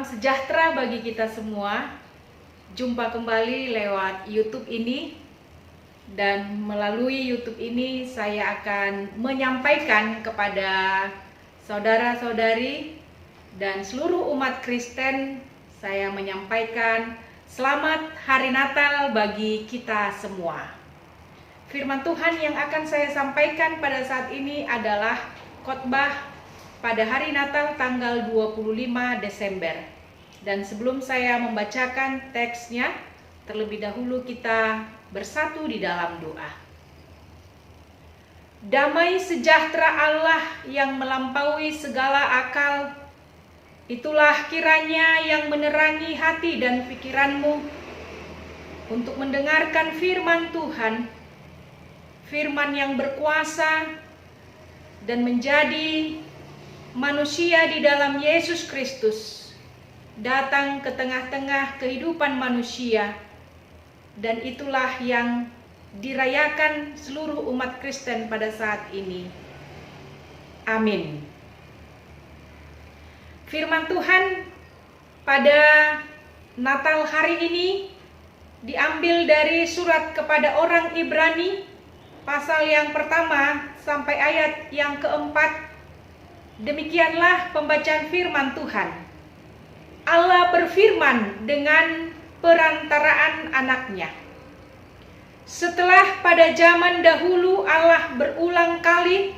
Salam sejahtera bagi kita semua. Jumpa kembali lewat YouTube ini. Dan melalui YouTube ini saya akan menyampaikan kepada saudara-saudari dan seluruh umat Kristen, saya menyampaikan selamat Hari Natal bagi kita semua. Firman Tuhan yang akan saya sampaikan pada saat ini adalah khotbah pada hari Natal tanggal 25 Desember. Dan sebelum saya membacakan teksnya, terlebih dahulu kita bersatu di dalam doa. Damai sejahtera Allah yang melampaui segala akal, itulah kiranya yang menerangi hati dan pikiranmu untuk mendengarkan firman Tuhan, firman yang berkuasa dan menjadi manusia di dalam Yesus Kristus, datang ke tengah-tengah kehidupan manusia, dan itulah yang dirayakan seluruh umat Kristen pada saat ini. Amin. Firman Tuhan pada Natal hari ini diambil dari surat kepada orang Ibrani, pasal yang pertama sampai ayat yang keempat. Demikianlah pembacaan firman Tuhan. Allah berfirman dengan perantaraan anaknya. Setelah pada zaman dahulu Allah berulang kali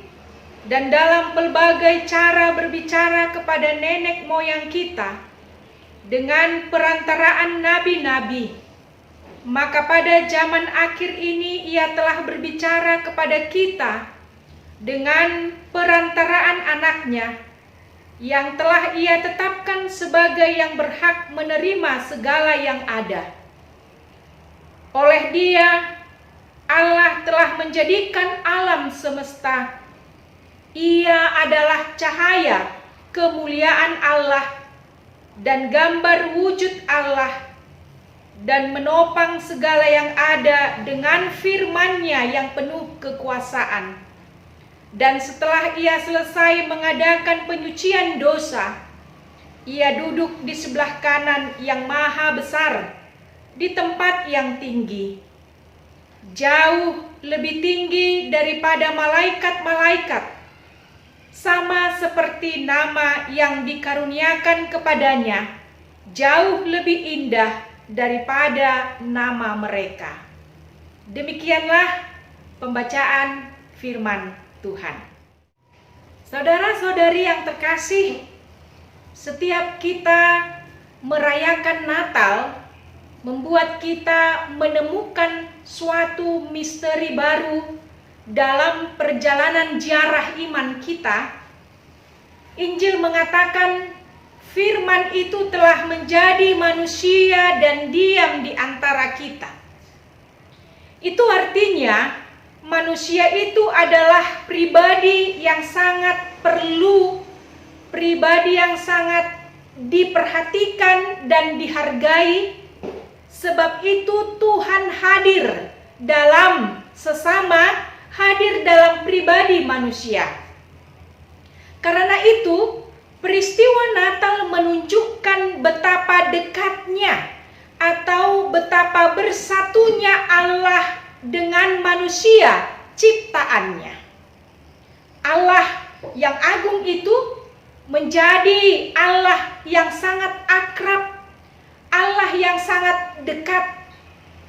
dan dalam pelbagai cara berbicara kepada nenek moyang kita dengan perantaraan nabi-nabi, maka pada zaman akhir ini Ia telah berbicara kepada kita dengan perantaraan anaknya yang telah Ia tetapkan sebagai yang berhak menerima segala yang ada. Oleh Dia, Allah telah menjadikan alam semesta. Ia adalah cahaya kemuliaan Allah dan gambar wujud Allah, dan menopang segala yang ada dengan firman-Nya yang penuh kekuasaan. Dan setelah Ia selesai mengadakan penyucian dosa, Ia duduk di sebelah kanan yang maha besar, di tempat yang tinggi, jauh lebih tinggi daripada malaikat-malaikat, sama seperti nama yang dikaruniakan kepadanya, jauh lebih indah daripada nama mereka. Demikianlah pembacaan firman Tuhan. Saudara-saudari yang terkasih, setiap kita merayakan Natal membuat kita menemukan suatu misteri baru dalam perjalanan ziarah iman kita. Injil mengatakan firman itu telah menjadi manusia dan diam di antara kita. Itu artinya manusia itu adalah pribadi yang sangat perlu, pribadi yang sangat diperhatikan dan dihargai. Sebab itu Tuhan hadir dalam sesama, hadir dalam pribadi manusia. Karena itu, peristiwa Natal menunjukkan betapa dekatnya atau betapa bersatunya Allah dengan manusia ciptaannya. Allah yang agung itu menjadi Allah yang sangat akrab, Allah yang sangat dekat,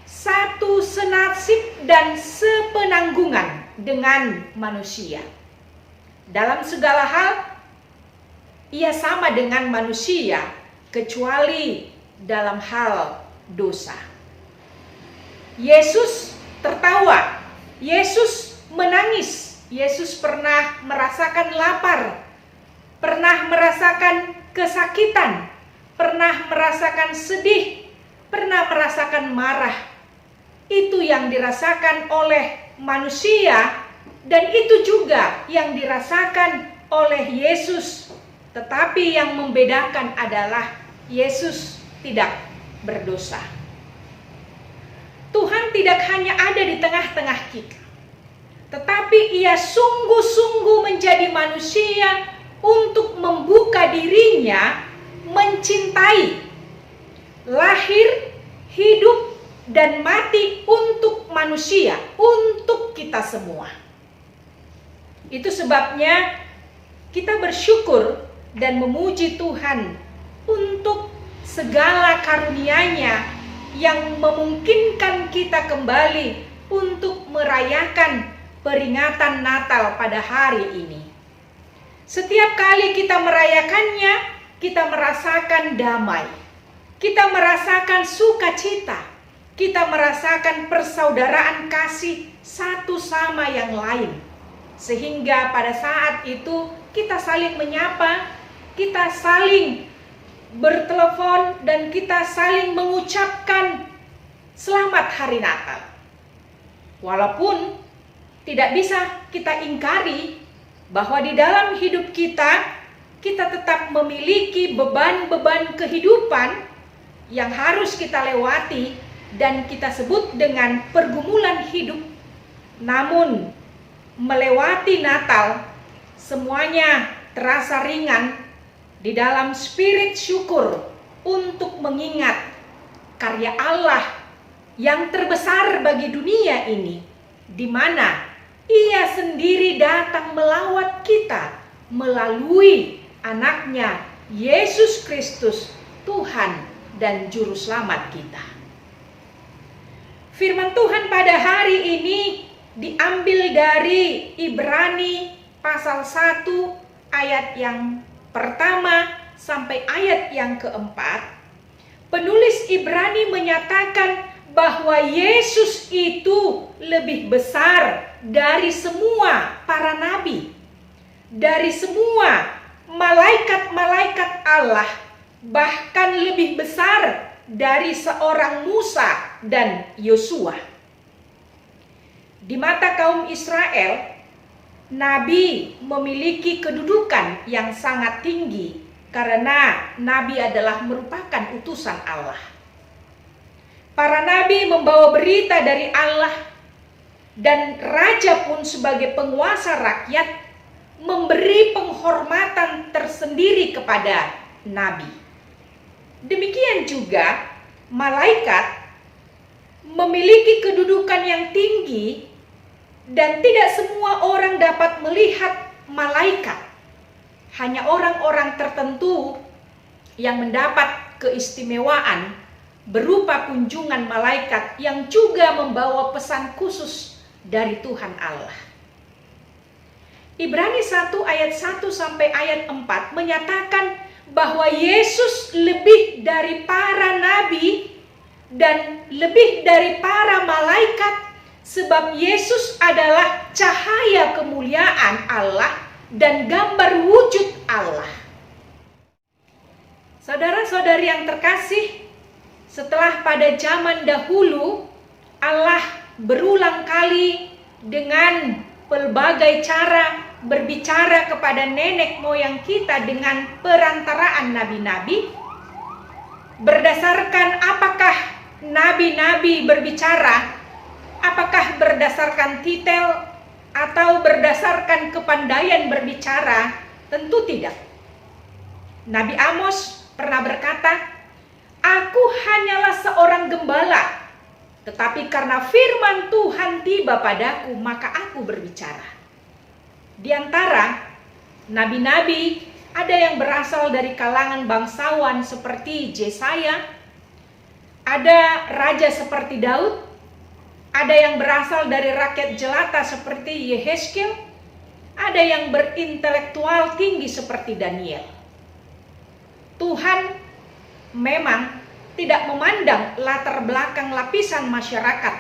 satu senasib dan sepenanggungan dengan manusia. Dalam segala hal, Ia sama dengan manusia, kecuali dalam hal dosa. Yesus tertawa, Yesus menangis, Yesus pernah merasakan lapar, pernah merasakan kesakitan, pernah merasakan sedih, pernah merasakan marah. Itu yang dirasakan oleh manusia, dan itu juga yang dirasakan oleh Yesus. Tetapi yang membedakan adalah Yesus tidak berdosa. Tuhan tidak hanya ada di tengah-tengah kita, tetapi Ia sungguh-sungguh menjadi manusia untuk membuka dirinya mencintai, lahir, hidup, dan mati untuk manusia, untuk kita semua. Itu sebabnya kita bersyukur dan memuji Tuhan untuk segala karunia-Nya yang memungkinkan kita kembali untuk merayakan peringatan Natal pada hari ini. Setiap kali kita merayakannya, kita merasakan damai, kita merasakan sukacita, kita merasakan persaudaraan kasih satu sama yang lain. Sehingga pada saat itu kita saling menyapa, kita saling bertelepon, dan kita saling mengucapkan selamat hari Natal. Walaupun tidak bisa kita ingkari bahwa di dalam hidup kita tetap memiliki beban-beban kehidupan yang harus kita lewati dan kita sebut dengan pergumulan hidup. Namun melewati Natal semuanya terasa ringan di dalam spirit syukur untuk mengingat karya Allah yang terbesar bagi dunia ini, di mana Ia sendiri datang melawat kita melalui anaknya Yesus Kristus, Tuhan dan Juru Selamat kita. Firman Tuhan pada hari ini diambil dari Ibrani pasal 1 ayat yang pertama sampai ayat yang keempat. Penulis Ibrani menyatakan bahwa Yesus itu lebih besar dari semua para nabi, dari semua malaikat-malaikat Allah, bahkan lebih besar dari seorang Musa dan Yosua. Di mata kaum Israel, nabi memiliki kedudukan yang sangat tinggi karena nabi adalah merupakan utusan Allah. Para nabi membawa berita dari Allah, dan raja pun sebagai penguasa rakyat memberi penghormatan tersendiri kepada nabi. Demikian juga malaikat memiliki kedudukan yang tinggi, dan tidak semua orang dapat melihat malaikat. Hanya orang-orang tertentu yang mendapat keistimewaan berupa kunjungan malaikat yang juga membawa pesan khusus dari Tuhan Allah. Ibrani 1 ayat 1 sampai ayat 4 menyatakan bahwa Yesus lebih dari para nabi dan lebih dari para malaikat, sebab Yesus adalah cahaya kemuliaan Allah dan gambar wujud Allah. Saudara-saudari yang terkasih, setelah pada zaman dahulu Allah berulang kali dengan pelbagai cara berbicara kepada nenek moyang kita dengan perantaraan nabi-nabi. Berdasarkan apakah nabi-nabi berbicara? Apakah berdasarkan titel atau berdasarkan kepandaian berbicara? Tentu tidak. Nabi Amos pernah berkata, "Aku hanyalah seorang gembala, tetapi karena firman Tuhan tiba padaku, maka aku berbicara." Di antara nabi-nabi, ada yang berasal dari kalangan bangsawan seperti Yesaya, ada raja seperti Daud, ada yang berasal dari rakyat jelata seperti Yehezkiel, ada yang berintelektual tinggi seperti Daniel. Tuhan memang tidak memandang latar belakang lapisan masyarakat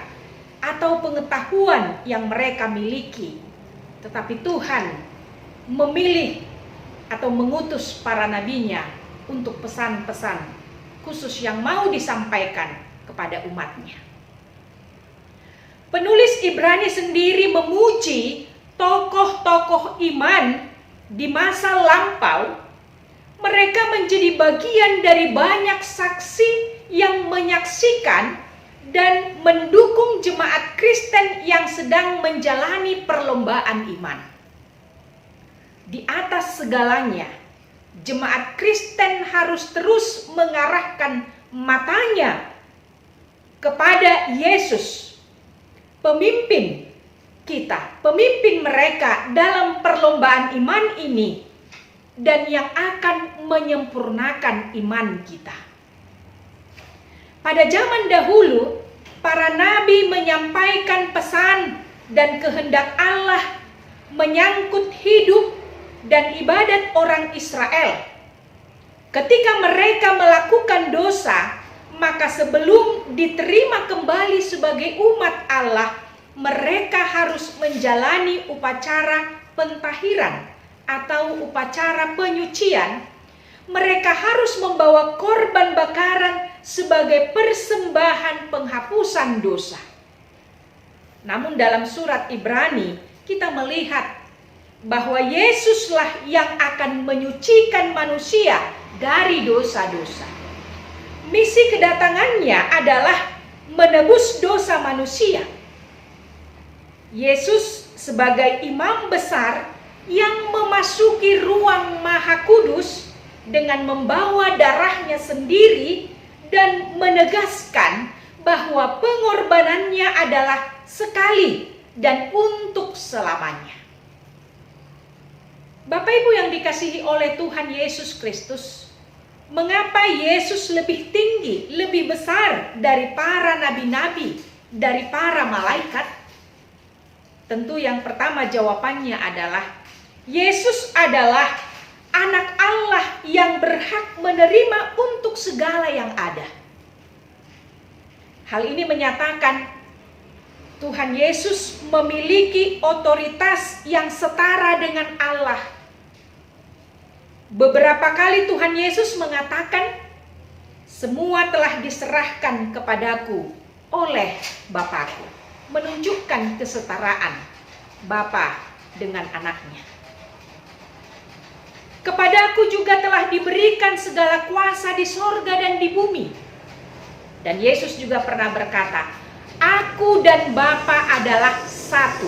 atau pengetahuan yang mereka miliki, tetapi Tuhan memilih atau mengutus para nabinya untuk pesan-pesan khusus yang mau disampaikan kepada umatnya. Penulis Ibrani sendiri memuji tokoh-tokoh iman di masa lampau. Mereka menjadi bagian dari banyak saksi yang menyaksikan dan mendukung jemaat Kristen yang sedang menjalani perlombaan iman. Di atas segalanya, jemaat Kristen harus terus mengarahkan matanya kepada Yesus, pemimpin kita, pemimpin mereka dalam perlombaan iman ini, dan yang akan menyempurnakan iman kita. Pada zaman dahulu, para nabi menyampaikan pesan dan kehendak Allah menyangkut hidup dan ibadat orang Israel. Ketika mereka melakukan dosa, maka sebelum diterima kembali sebagai umat Allah, mereka harus menjalani upacara pentahiran atau upacara penyucian. Mereka harus membawa korban bakaran sebagai persembahan penghapusan dosa. Namun dalam surat Ibrani kita melihat bahwa Yesuslah yang akan menyucikan manusia dari dosa-dosa. Misi kedatangannya adalah menebus dosa manusia. Yesus sebagai imam besar yang memasuki ruang Maha Kudus dengan membawa darahnya sendiri dan menegaskan bahwa pengorbanannya adalah sekali dan untuk selamanya. Bapak Ibu yang dikasihi oleh Tuhan Yesus Kristus, mengapa Yesus lebih tinggi, lebih besar dari para nabi-nabi, dari para malaikat? Tentu yang pertama jawabannya adalah Yesus adalah anak Allah yang berhak menerima untuk segala yang ada. Hal ini menyatakan Tuhan Yesus memiliki otoritas yang setara dengan Allah. Beberapa kali Tuhan Yesus mengatakan, "Semua telah diserahkan kepadaku oleh Bapakku," menunjukkan kesetaraan Bapa dengan anaknya. "Kepadaku juga telah diberikan segala kuasa di sorga dan di bumi." Dan Yesus juga pernah berkata, "Aku dan Bapa adalah satu."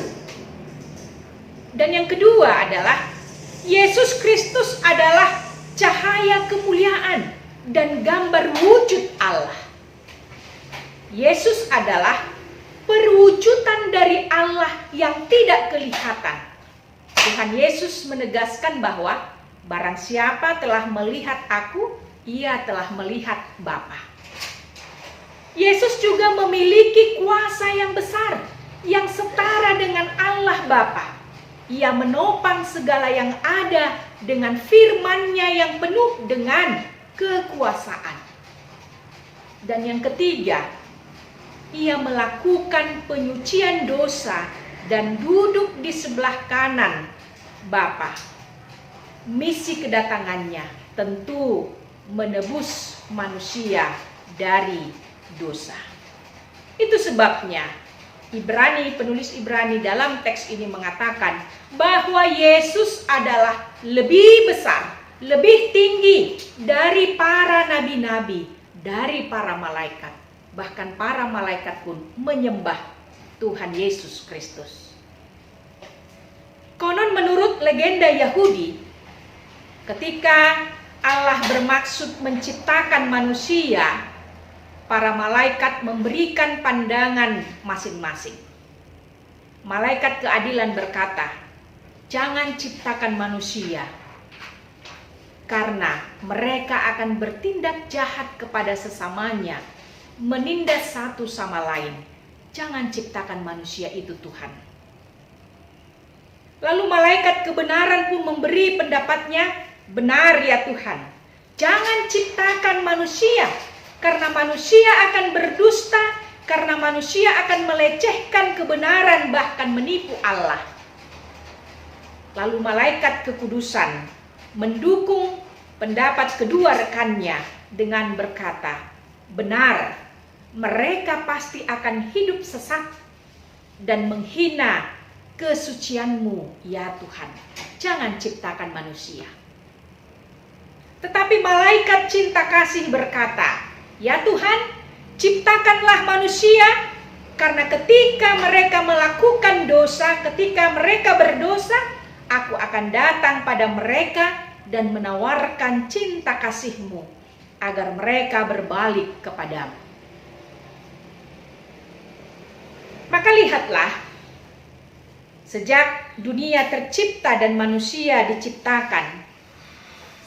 Dan yang kedua adalah Yesus Kristus adalah cahaya kemuliaan dan gambar wujud Allah. Yesus adalah perwujudan dari Allah yang tidak kelihatan. Tuhan Yesus menegaskan bahwa barang siapa telah melihat aku, ia telah melihat Bapa. Yesus juga memiliki kuasa yang besar, yang setara dengan Allah Bapa. Ia menopang segala yang ada dengan firman-Nya yang penuh dengan kekuasaan. Dan yang ketiga, ia melakukan penyucian dosa dan duduk di sebelah kanan Bapa. Misi kedatangannya tentu menebus manusia dari dosa. Itu sebabnya penulis Ibrani dalam teks ini mengatakan bahwa Yesus adalah lebih besar, lebih tinggi dari para nabi-nabi, dari para malaikat. Bahkan para malaikat pun menyembah Tuhan Yesus Kristus. Konon menurut legenda Yahudi, ketika Allah bermaksud menciptakan manusia, para malaikat memberikan pandangan masing-masing. Malaikat keadilan berkata, "Jangan ciptakan manusia, karena mereka akan bertindak jahat kepada sesamanya, menindas satu sama lain. Jangan ciptakan manusia itu, Tuhan." Lalu malaikat kebenaran pun memberi pendapatnya, "Benar ya Tuhan, jangan ciptakan manusia, karena manusia akan berdusta, karena manusia akan melecehkan kebenaran bahkan menipu Allah." Lalu malaikat kekudusan mendukung pendapat kedua rekannya dengan berkata, "Benar, mereka pasti akan hidup sesat dan menghina kesucian-Mu ya Tuhan. Jangan ciptakan manusia." Tetapi malaikat cinta kasih berkata, "Ya Tuhan, ciptakanlah manusia, karena ketika mereka melakukan dosa, ketika mereka berdosa, Aku akan datang pada mereka dan menawarkan cinta kasih-Mu agar mereka berbalik kepadamu. Maka lihatlah, sejak dunia tercipta dan manusia diciptakan,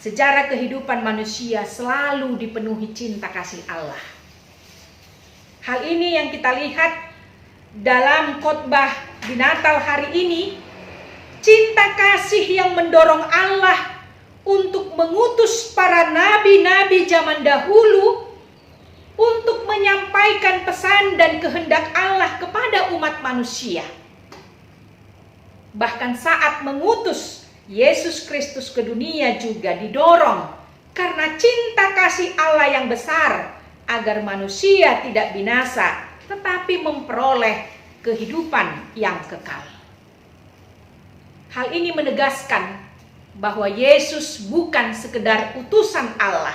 sejarah kehidupan manusia selalu dipenuhi cinta kasih Allah. Hal ini yang kita lihat dalam khotbah di Natal hari ini, cinta kasih yang mendorong Allah untuk mengutus para nabi-nabi zaman dahulu untuk menyampaikan pesan dan kehendak Allah kepada umat manusia. Bahkan saat mengutus Yesus Kristus ke dunia juga didorong karena cinta kasih Allah yang besar agar manusia tidak binasa tetapi memperoleh kehidupan yang kekal. Hal ini menegaskan bahwa Yesus bukan sekedar utusan Allah,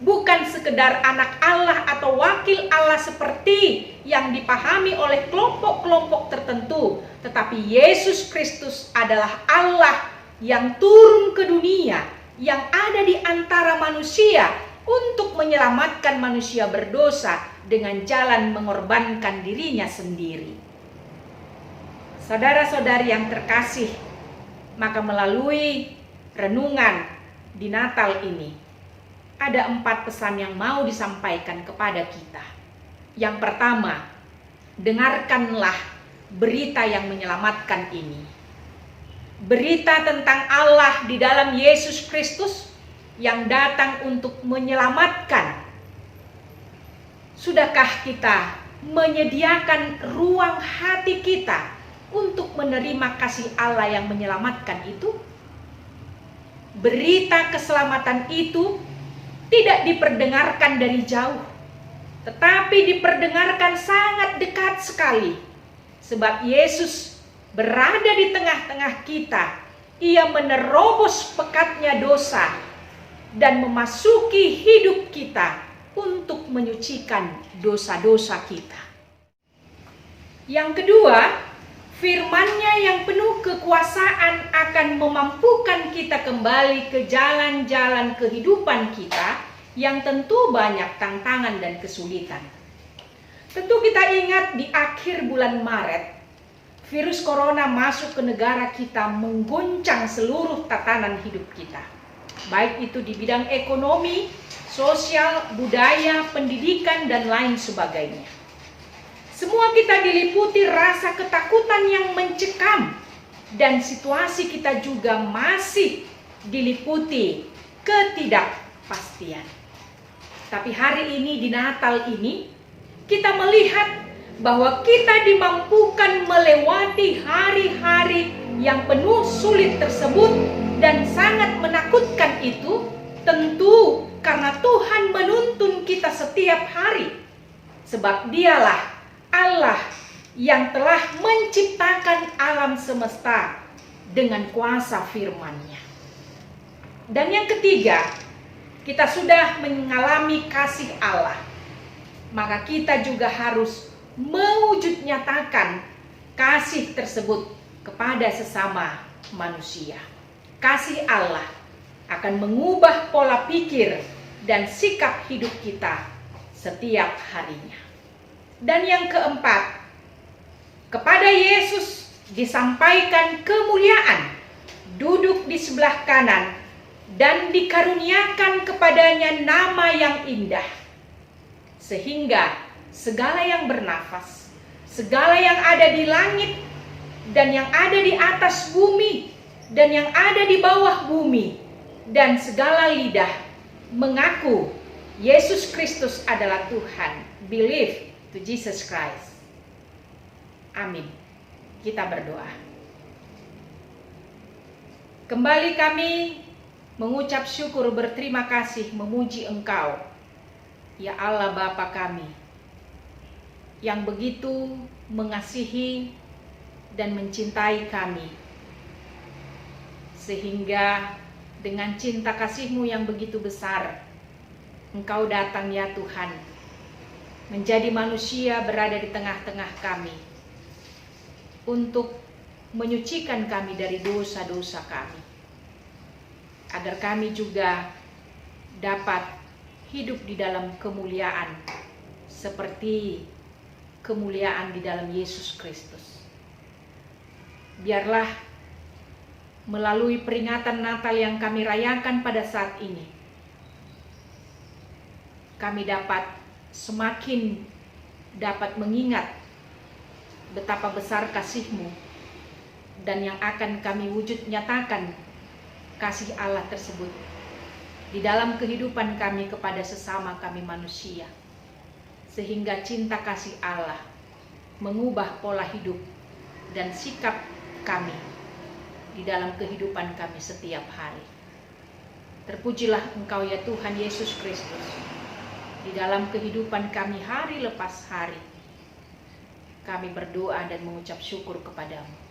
bukan sekedar anak Allah atau wakil Allah seperti yang dipahami oleh kelompok-kelompok tertentu, tetapi Yesus Kristus adalah Allah yang turun ke dunia, yang ada di antara manusia untuk menyelamatkan manusia berdosa dengan jalan mengorbankan dirinya sendiri. Saudara-saudari yang terkasih, maka melalui renungan di Natal ini ada 4 pesan yang mau disampaikan kepada kita. Yang pertama, dengarkanlah berita yang menyelamatkan ini. Berita tentang Allah di dalam Yesus Kristus yang datang untuk menyelamatkan. Sudahkah kita menyediakan ruang hati kita untuk menerima kasih Allah yang menyelamatkan itu? Berita keselamatan itu tidak diperdengarkan dari jauh, tetapi diperdengarkan sangat dekat sekali. Sebab Yesus berada di tengah-tengah kita. Ia menerobos pekatnya dosa dan memasuki hidup kita untuk menyucikan dosa-dosa kita. Yang kedua, firman-Nya yang penuh kekuasaan akan memampukan kita kembali ke jalan-jalan kehidupan kita yang tentu banyak tantangan dan kesulitan. Tentu kita ingat di akhir bulan Maret, virus corona masuk ke negara kita mengguncang seluruh tatanan hidup kita. Baik itu di bidang ekonomi, sosial, budaya, pendidikan, dan lain sebagainya. Semua kita diliputi rasa ketakutan yang mencekam, dan situasi kita juga masih diliputi ketidakpastian. Tapi hari ini, di Natal ini, kita melihat bahwa kita dimampukan melewati hari-hari yang penuh sulit tersebut dan sangat menakutkan itu, tentu karena Tuhan menuntun kita setiap hari. Sebab Dialah Allah yang telah menciptakan alam semesta dengan kuasa firman-Nya. Dan yang ketiga, kita sudah mengalami kasih Allah, maka kita juga harus mewujud nyatakan kasih tersebut kepada sesama manusia. Kasih Allah akan mengubah pola pikir dan sikap hidup kita setiap harinya. Dan yang keempat, kepada Yesus disampaikan kemuliaan, duduk di sebelah kanan, dan dikaruniakan kepadanya nama yang indah, sehingga segala yang bernafas, segala yang ada di langit, dan yang ada di atas bumi, dan yang ada di bawah bumi, dan segala lidah mengaku Yesus Kristus adalah Tuhan. Believe to Jesus Christ. Amin. Kita berdoa. Kembali kami mengucap syukur, berterima kasih, memuji Engkau, ya Allah Bapa kami, yang begitu mengasihi dan mencintai kami, sehingga dengan cinta kasih-Mu yang begitu besar, Engkau datang ya Tuhan, menjadi manusia berada di tengah-tengah kami, untuk menyucikan kami dari dosa-dosa kami. agar kami juga dapat hidup di dalam kemuliaan seperti kemuliaan di dalam Yesus Kristus. Biarlah melalui peringatan Natal yang kami rayakan pada saat ini, kami dapat semakin dapat mengingat betapa besar kasih-Mu dan yang akan kami wujud nyatakan kasih Allah tersebut di dalam kehidupan kami kepada sesama kami manusia, sehingga cinta kasih Allah mengubah pola hidup dan sikap kami di dalam kehidupan kami setiap hari. Terpujilah Engkau ya Tuhan Yesus Kristus di dalam kehidupan kami hari lepas hari. Kami berdoa dan mengucap syukur kepadamu.